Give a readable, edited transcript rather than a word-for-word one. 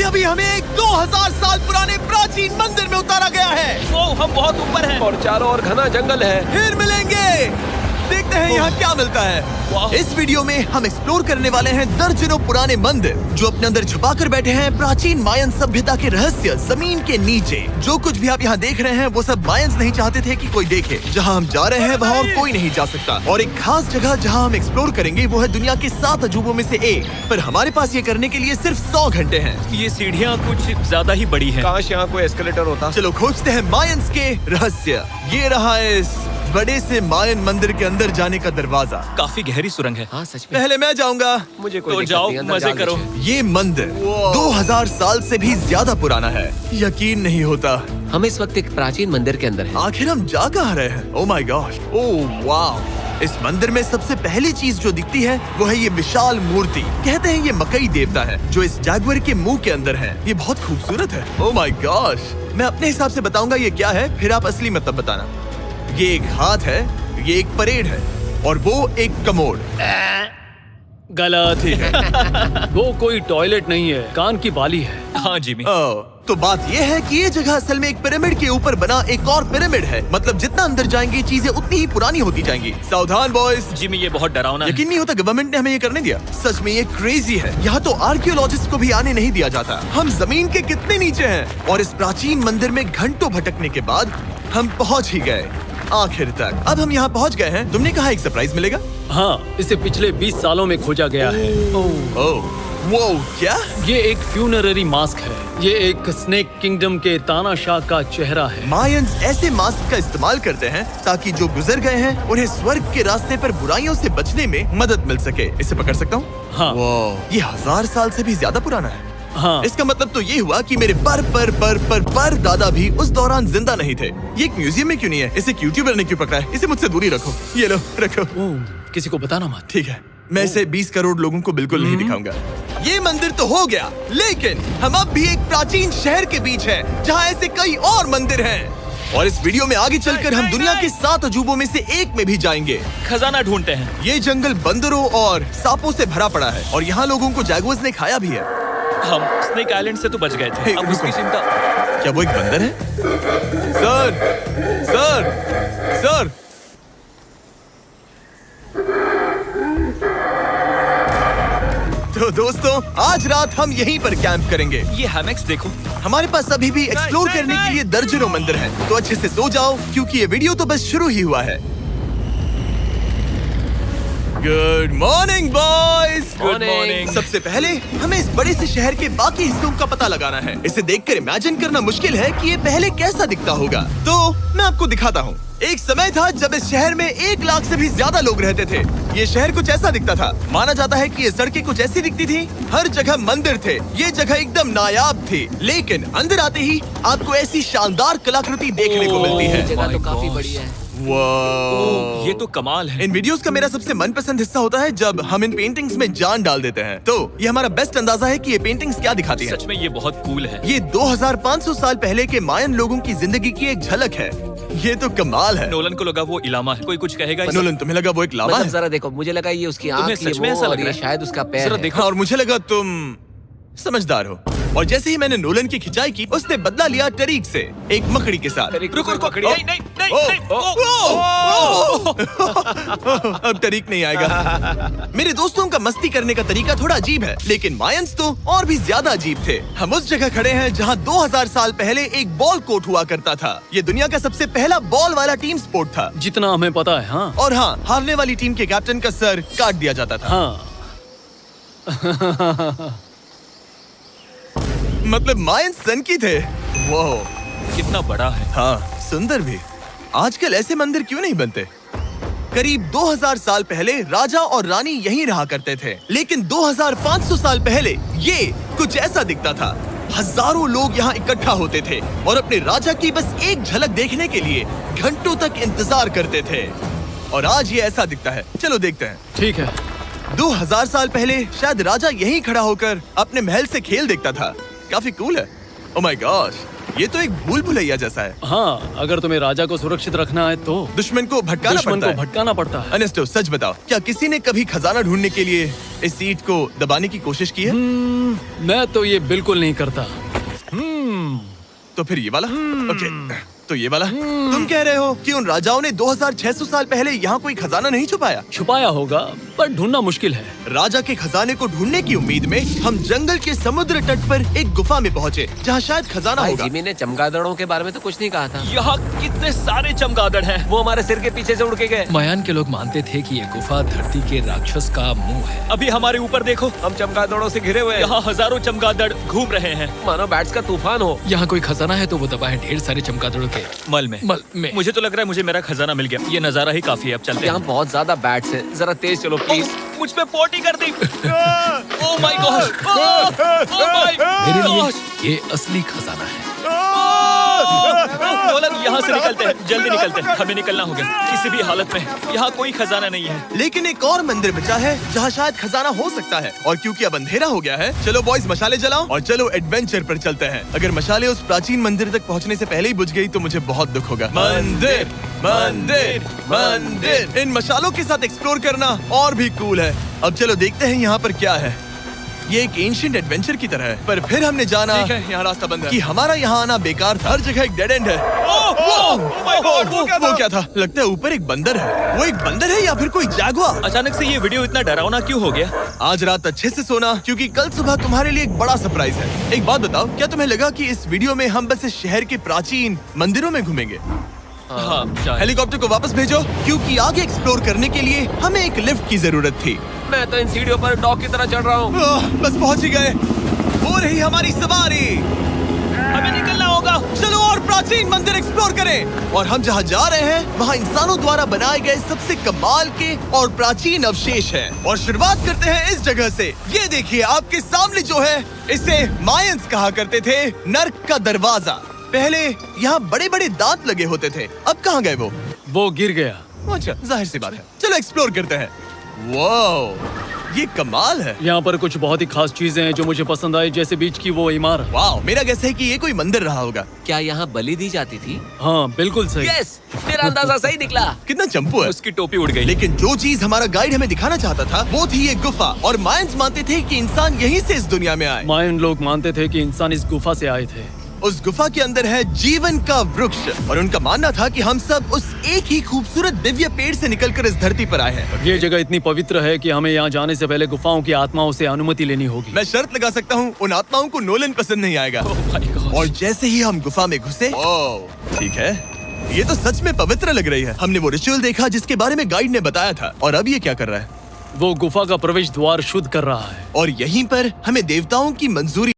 अभी हमें एक 2000 साल पुराने प्राचीन मंदिर में उतारा गया है। वो हम बहुत ऊपर हैं। और चारों ओर घना जंगल है। फिर मिलेंगे। देखते हैं यहाँ क्या मिलता है। इस वीडियो में हम एक्सप्लोर करने वाले हैं दर्जनों पुराने मंदिर जो अपने अंदर छुपा कर बैठे हैं प्राचीन मायन सभ्यता के रहस्य जमीन के नीचे। जो कुछ भी आप यहाँ देख रहे हैं वो सब मायंस नहीं चाहते थे कि कोई देखे। जहाँ हम जा रहे हैं वहाँ और कोई नहीं जा सकता। और एक खास जगह जहाँ हम एक्सप्लोर करेंगे वो है दुनिया के 7 अजूबों में से एक। पर हमारे पास ये करने के लिए सिर्फ 100 घंटे हैं। ये सीढ़ियाँ कुछ ज्यादा ही बड़ी हैं। काश यहाँ कोई एस्केलेटर होता। चलो खोजते हैं मायंस के रहस्य। ये रहा इस बड़े से मायन मंदिर के अंदर जाने का दरवाजा। काफी गहरी सुरंग है। हाँ सच में। पहले मैं जाऊंगा। मुझे कोई तो दिक्कत जाओ, नहीं, अंदर मजे जा करो। लीजिए। ये मंदिर 2000 साल से भी ज्यादा पुराना है। यकीन नहीं होता। हम इस वक्त एक प्राचीन मंदिर के अंदर हैं। आखिर हम जा कहाँ रहे हैं? ओह माय गॉड, ओह वाह। इस मंदिर में सबसे पहली चीज जो दिखती है वो है ये विशाल मूर्ति। कहते हैं ये मकई देवता है जो इस जैगुआर के मुंह के अंदर है। ये बहुत खूबसूरत है। ओह माय गॉड। मैं अपने हिसाब से बताऊंगा ये क्या है, फिर आप असली मतलब बताना। ये एक हाथ है, ये एक परेड है और वो एक कमोड। गलत। ठीक है। वो कोई टॉयलेट नहीं है, कान की बाली है। हाँ जिमी। तो बात ये है कि ये जगह असल में एक पिरामिड के ऊपर बना एक और पिरामिड है। मतलब जितना अंदर जाएंगे चीजें उतनी ही पुरानी होती जाएंगी। सावधान बॉयज। जिमी ये बहुत डरावना है। यकीन नहीं होता गवर्नमेंट ने हमें ये करने दिया। सच में ये क्रेजी है। यहाँ तो आर्कियोलॉजिस्ट को भी आने नहीं दिया जाता। हम जमीन के कितने नीचे हैं और इस प्राचीन मंदिर में घंटों भटकने के बाद हम पहुँच ही गए आखिर तक। अब हम यहाँ पहुँच गए हैं। तुमने कहा एक सरप्राइज मिलेगा। हाँ, इसे पिछले 20 सालों में खोजा गया है। ओह वो क्या? ये एक फ्यूनररी मास्क है। ये एक स्नेक किंगडम के तानाशाह का चेहरा है। मायंस ऐसे मास्क का इस्तेमाल करते हैं ताकि जो गुजर गए हैं उन्हें स्वर्ग के रास्ते पर बुराइयों से बचने में मदद मिल सके। इसे पकड़ सकता हूँ? हाँ। ये 1000 साल से भी ज्यादा पुराना है। हाँ। इसका मतलब तो ये हुआ कि मेरे पर दादा भी उस दौरान जिंदा नहीं थे। ये एक म्यूजियम में क्यों नहीं है? इसे यूट्यूबर ने क्यों पकड़ा है? इसे मुझसे दूरी रखो। ये लो रखो। किसी को बताना मत। ठीक है, मैं इसे 20 करोड़ लोगों को बिल्कुल नहीं दिखाऊंगा। ये मंदिर तो हो गया, लेकिन हम अब भी एक प्राचीन शहर के बीच हैं, जहाँ ऐसे कई और मंदिर हैं। और इस वीडियो में आगे चलकर हम दुनिया के 7 अजूबों में से एक में भी जाएंगे। खजाना ढूंढते हैं। ये जंगल बंदरों और सांपों से भरा पड़ा है और यहाँ लोगों को जैगुआर्स ने खाया भी है। हम स्नेक आइलैंड से तो बच गए थे। अब उसकी चिंता। क्या वो एक बंदर है? Sir, sir, sir. तो दोस्तों आज रात हम यहीं पर कैंप करेंगे। ये हैमेक्स देखो। हमारे पास अभी भी एक्सप्लोर करने के लिए दर्जनों मंदिर हैं। तो अच्छे से सो जाओ क्योंकि ये वीडियो तो बस शुरू ही हुआ है। Good morning boys. Good morning. सबसे पहले हमें इस बड़े से शहर के बाकी हिस्सों का पता लगाना है। इसे देखकर इमेजिन करना मुश्किल है कि ये पहले कैसा दिखता होगा। तो मैं आपको दिखाता हूँ। एक समय था जब इस शहर में 1 लाख से भी ज्यादा लोग रहते थे। ये शहर कुछ ऐसा दिखता था। माना जाता है कि ये सड़कें कुछ ऐसी दिखती थी। हर जगह मंदिर थे। ये जगह एकदम नायाब थी। लेकिन अंदर आते ही आपको ऐसी शानदार कलाकृति देखने को मिलती है। जगह तो my काफी gosh। बड़ी है। वाह। ये तो कमाल है। इन वीडियोस का मेरा सबसे मनपसंद हिस्सा होता है जब हम इन पेंटिंग्स में जान डाल देते हैं। तो ये हमारा बेस्ट अंदाजा है कि ये पेंटिंग्स क्या दिखाती हैं। सच में ये बहुत कूल है। ये 2500 साल पहले के मायन लोगों की जिंदगी की एक झलक है। ये तो कमाल है। नोलन को लगा वो इलामा है। कोई कुछ कहेगा? नोलन तुम्हें लगा वो एक लामा मतलब है? जरा देखो, मुझे लगा ये उसकी तुम्हें आँख, सच ये में वो ऐसा और लग रहा ये है? शायद उसका पैर जरा है। देखो। और मुझे लगा तुम समझदार हो। और जैसे ही मैंने नोलन की खिंचाई की उसने बदला लिया टरीक से, एक मकड़ी के साथ। रुको रुको। नहीं नहीं नहीं ओ, नहीं। अब तरीक नहीं आएगा। मेरे दोस्तों का मस्ती करने का तरीका थोड़ा अजीब है, लेकिन मायंस तो और भी ज्यादा अजीब थे। हम उस जगह खड़े हैं जहां 2000 साल पहले एक बॉल कोर्ट हुआ करता था। ये दुनिया का सबसे पहला बॉल वाला टीम स्पोर्ट था। जितना हमें पता है। हाँ। और हाँ, हारने वाली टीम के कैप्टन का सर काट दिया जाता था। हाँ। मतलब मायंस सन की थे। वो कितना बड़ा है। हाँ, सुंदर भी। आजकल ऐसे मंदिर क्यों नहीं बनते? करीब 2000 साल पहले राजा और रानी यहीं रहा करते थे, लेकिन 2500 साल पहले ये कुछ ऐसा दिखता था। हजारों लोग यहाँ इकट्ठा होते थे और अपने राजा की बस एक झलक देखने के लिए घंटों तक इंतजार करते थे। और आज ये ऐसा दिखता है। चलो देखते हैं। ठीक है। 2000 साल पहले शायद राजा यहीं खड़ा होकर अपने महल से खेल देखता था। काफी कूल है। ओह माय गॉड, ये तो एक भूल भुलैया जैसा है। हाँ, अगर तुम्हें राजा को सुरक्षित रखना है तो दुश्मन को भटकाना दुश्मन पड़ता को है। भटकाना पड़ता है। अनेस्टो, सच बताओ, क्या किसी ने कभी खजाना ढूंढने के लिए इस सीट को दबाने की कोशिश की है? मैं तो ये बिल्कुल नहीं करता। तो फिर ये वाला? ओके, तो ये वाला? तुम कह रहे हो कि उन राजाओं ने 2600 साल पहले यहाँ कोई खजाना नहीं छुपाया? छुपाया होगा, पर ढूंढना मुश्किल है। राजा के खजाने को ढूंढने की उम्मीद में हम जंगल के समुद्र तट पर एक गुफा में पहुँचे, जहाँ शायद खजाना भाई होगा। जिमी ने चमगादड़ों के बारे में तो कुछ नहीं कहा था। यहाँ कितने सारे चमगादड़ हैं। वो हमारे सिर के पीछे से उड़ के गए। मायान के लोग मानते थे कि ये गुफा धरती के राक्षस का मुंह है। अभी हमारे ऊपर देखो, हम चमगादड़ों से घिरे हुए हैं। यहाँ हजारों चमगादड़ घूम रहे हैं। मानो बैट्स का तूफान हो। यहाँ कोई खजाना है तो वो दबा है ढेर सारे चमगादड़ों के मल में। मुझे तो लग रहा है मुझे मेरा खजाना मिल गया। ये नजारा ही काफी है, अब चलते यहाँ हैं। बहुत ज्यादा बैट्स हैं। जरा तेज चलो प्लीज। मुझ पे पोटी कर दी। Oh my god, oh my मेरे लिए गॉड। ये असली खजाना है। नोलन, यहाँ से निकलते हैं, जल्दी निकलते हैं, हमें निकलना होगा किसी भी हालत में। यहाँ कोई खजाना नहीं है। लेकिन एक और मंदिर बचा है जहाँ शायद खजाना हो सकता है, और क्योंकि अब अंधेरा हो गया है, चलो बॉयज मशाले जलाओ और चलो एडवेंचर पर चलते हैं। अगर मशाले उस प्राचीन मंदिर तक पहुँचने से पहले ही बुझ गई तो मुझे बहुत दुख होगा। मंदिर, मंदिर, मंदिर। इन मशालों के साथ एक्सप्लोर करना और भी कूल है। अब चलो देखते हैं यहाँ पर क्या है। ये एक एंशिएंट एडवेंचर की तरह है, पर फिर हमने जाना ठीक है, यहाँ रास्ता बंद है। कि हमारा यहाँ आना बेकार था। हर जगह एक डेड एंड है। वो क्या था? लगता है ऊपर एक बंदर है। वो एक बंदर है या फिर कोई जैगुआर? अचानक से ये वीडियो इतना डरावना क्यों हो गया? आज रात अच्छे से सोना, क्योंकि कल सुबह तुम्हारे लिए एक बड़ा सरप्राइज है। एक बात बताओ, क्या तुम्हें लगा कि इस वीडियो में हम बस इस शहर के प्राचीन मंदिरों में घूमेंगे? हाँ, शायद। हेलीकॉप्टर को वापस भेजो, क्योंकि आगे एक्सप्लोर करने के लिए हमें एक लिफ्ट की जरूरत थी। मैं तो इन सीढ़ियों पर डॉग की तरह चढ़ रहा हूँ। बस पहुंच ही गए। हो रही हमारी सवारी। हमें निकलना होगा। चलो और प्राचीन मंदिर एक्सप्लोर करें। और हम जहाँ जा रहे हैं वहाँ इंसानों द्वारा बनाए गए सबसे कमाल के और प्राचीन अवशेष हैं। और शुरुआत करते हैं इस जगह से। ये देखिए आपके सामने जो है, इसे मायंस कहा करते थे नर्क का दरवाजा। पहले यहाँ बड़े बड़े दांत लगे होते थे, अब कहाँ गए वो? वो गिर गया। अच्छा, जाहिर सी बात है। चलो एक्सप्लोर करते हैं। वाओ, ये कमाल है। यहाँ पर कुछ बहुत ही खास चीजें हैं जो मुझे पसंद आई, जैसे बीच की वो इमारत। वाओ, मेरा गेस है कि ये कोई मंदिर रहा होगा। क्या यहाँ बलि दी जाती थी? हाँ, बिल्कुल सही। यस, मेरा अंदाजा सही निकला। कितना चंपू है। उसकी टोपी उड़ गई। लेकिन जो चीज हमारा गाइड हमें दिखाना चाहता था वो थी ये गुफा। और मायंस मानते थे कि इंसान यहीं से इस दुनिया में आए। मायन लोग मानते थे कि इंसान इस गुफा से आए थे। उस गुफा के अंदर है जीवन का वृक्ष, और उनका मानना था कि हम सब उस एक ही खूबसूरत दिव्य पेड़ से निकलकर इस धरती पर आए हैं। ये जगह इतनी पवित्र है कि हमें यहाँ जाने से पहले गुफाओं की आत्माओं से अनुमति लेनी होगी। मैं शर्त लगा सकता हूँ उन आत्माओं को नोलन पसंद नहीं आएगा। ओह माय गॉड। और जैसे ही हम गुफा में घुसे, ठीक है, ये तो सच में पवित्र लग रही है। हमने वो रिचुअल देखा जिसके बारे में गाइड ने बताया था। और अब ये क्या कर रहा है? वो गुफा का प्रवेश द्वार शुद्ध कर रहा है। और यहीं पर हमें देवताओं की मंजूरी